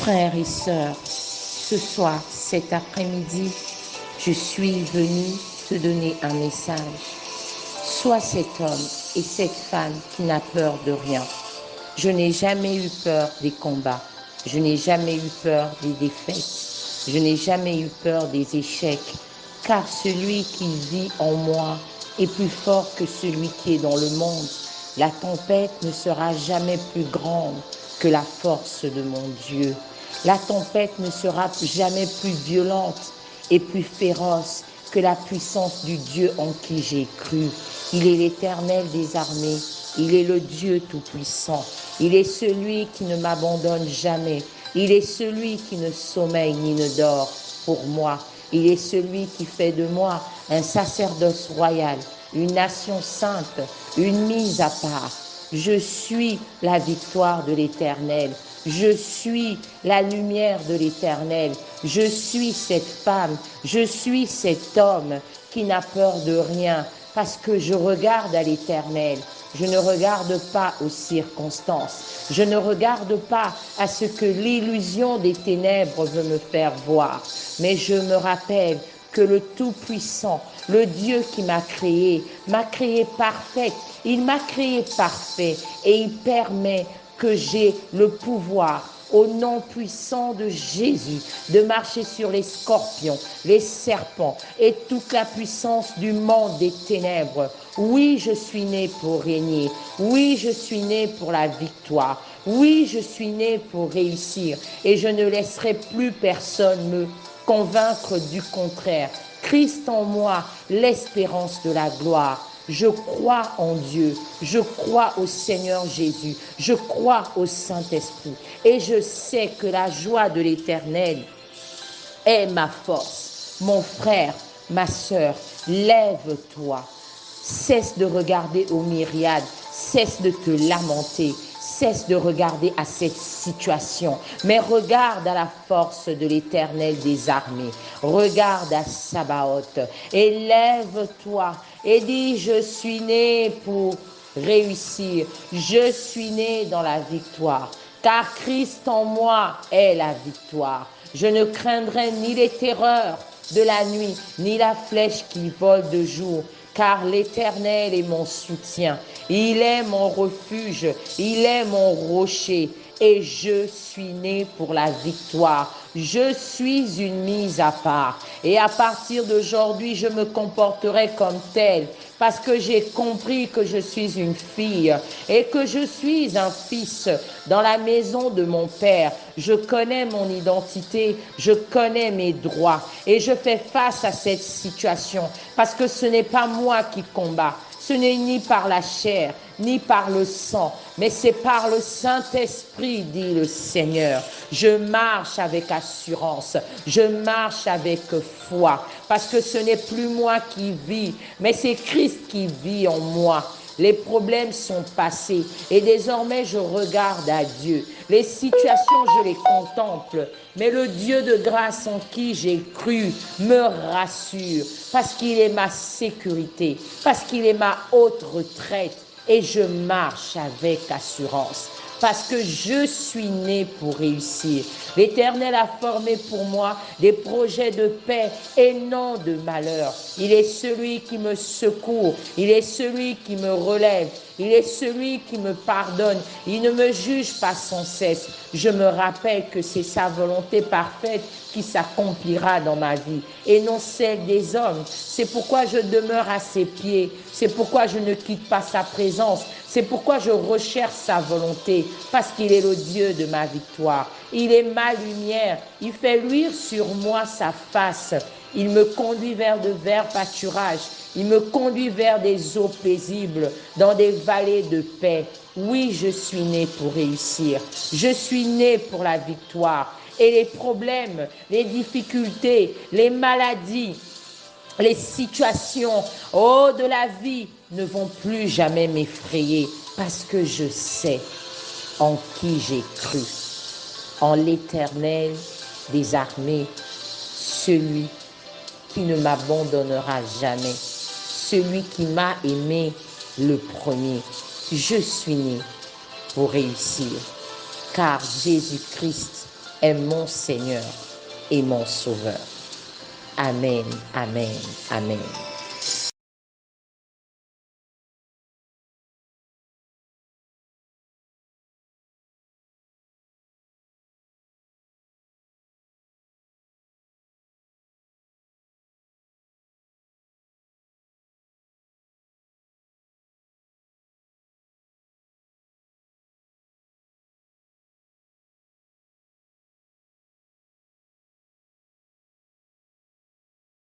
Frères et sœurs, ce soir, cet après-midi, je suis venue te donner un message. Sois cet homme et cette femme qui n'a peur de rien. Je n'ai jamais eu peur des combats. Je n'ai jamais eu peur des défaites. Je n'ai jamais eu peur des échecs. Car celui qui vit en moi est plus fort que celui qui est dans le monde. La tempête ne sera jamais plus grande que la force de mon Dieu. La tempête ne sera jamais plus violente et plus féroce que la puissance du Dieu en qui j'ai cru. Il est l'Éternel des armées. Il est le Dieu tout-puissant. Il est celui qui ne m'abandonne jamais. Il est celui qui ne sommeille ni ne dort pour moi. Il est celui qui fait de moi un sacerdoce royal, une nation sainte, une mise à part. Je suis la victoire de l'Éternel. Je suis la lumière de l'Éternel. Je suis cette femme, je suis cet homme qui n'a peur de rien parce que je regarde à l'Éternel. Je ne regarde pas aux circonstances. Je ne regarde pas à ce que l'illusion des ténèbres veut me faire voir. Mais je me rappelle que le Tout-Puissant, le Dieu qui m'a créé parfaite. Il m'a créé parfait et il permet que j'ai le pouvoir, au nom puissant de Jésus, de marcher sur les scorpions, les serpents et toute la puissance du monde des ténèbres. Oui, je suis né pour régner. Oui, je suis né pour la victoire. Oui, je suis né pour réussir. Et je ne laisserai plus personne me convaincre du contraire. Christ en moi, l'espérance de la gloire. Je crois en Dieu, je crois au Seigneur Jésus, je crois au Saint-Esprit et je sais que la joie de l'Éternel est ma force. Mon frère, ma sœur, lève-toi, cesse de regarder aux myriades, cesse de te lamenter, cesse de regarder à cette situation, mais regarde à la force de l'Éternel des armées, regarde à Sabaoth et lève-toi et dis, je suis né pour réussir, je suis né dans la victoire, car Christ en moi est la victoire. Je ne craindrai ni les terreurs de la nuit, ni la flèche qui vole de jour, car l'Éternel est mon soutien. Il est mon refuge, il est mon rocher, et je suis né pour la victoire. Je suis une mise à part, et à partir d'aujourd'hui, je me comporterai comme telle, parce que j'ai compris que je suis une fille et que je suis un fils dans la maison de mon Père. Je connais mon identité, je connais mes droits et je fais face à cette situation parce que ce n'est pas moi qui combats. Ce n'est ni par la chair, ni par le sang, mais c'est par le Saint-Esprit, dit le Seigneur. Je marche avec assurance, je marche avec foi, parce que ce n'est plus moi qui vis, mais c'est Christ qui vit en moi. Les problèmes sont passés et désormais je regarde à Dieu. Les situations, je les contemple, mais le Dieu de grâce en qui j'ai cru me rassure parce qu'il est ma sécurité, parce qu'il est ma haute retraite et je marche avec assurance. Parce que je suis né pour réussir. L'Éternel a formé pour moi des projets de paix et non de malheur. Il est celui qui me secourt. Il est celui qui me relève. Il est celui qui me pardonne. Il ne me juge pas sans cesse. Je me rappelle que c'est sa volonté parfaite qui s'accomplira dans ma vie et non celle des hommes. C'est pourquoi je demeure à ses pieds. C'est pourquoi je ne quitte pas sa présence. C'est pourquoi je recherche sa volonté, parce qu'il est le Dieu de ma victoire. Il est ma lumière. Il fait luire sur moi sa face. Il me conduit vers de verts pâturages. Il me conduit vers des eaux paisibles, dans des vallées de paix. Oui, je suis né pour réussir. Je suis né pour la victoire. Et les problèmes, les difficultés, les maladies, les situations, de la vie ne vont plus jamais m'effrayer parce que je sais en qui j'ai cru, en l'Éternel des armées, celui qui ne m'abandonnera jamais, celui qui m'a aimé le premier. Je suis né pour réussir, car Jésus-Christ est mon Seigneur et mon Sauveur. Amen, amen, amen.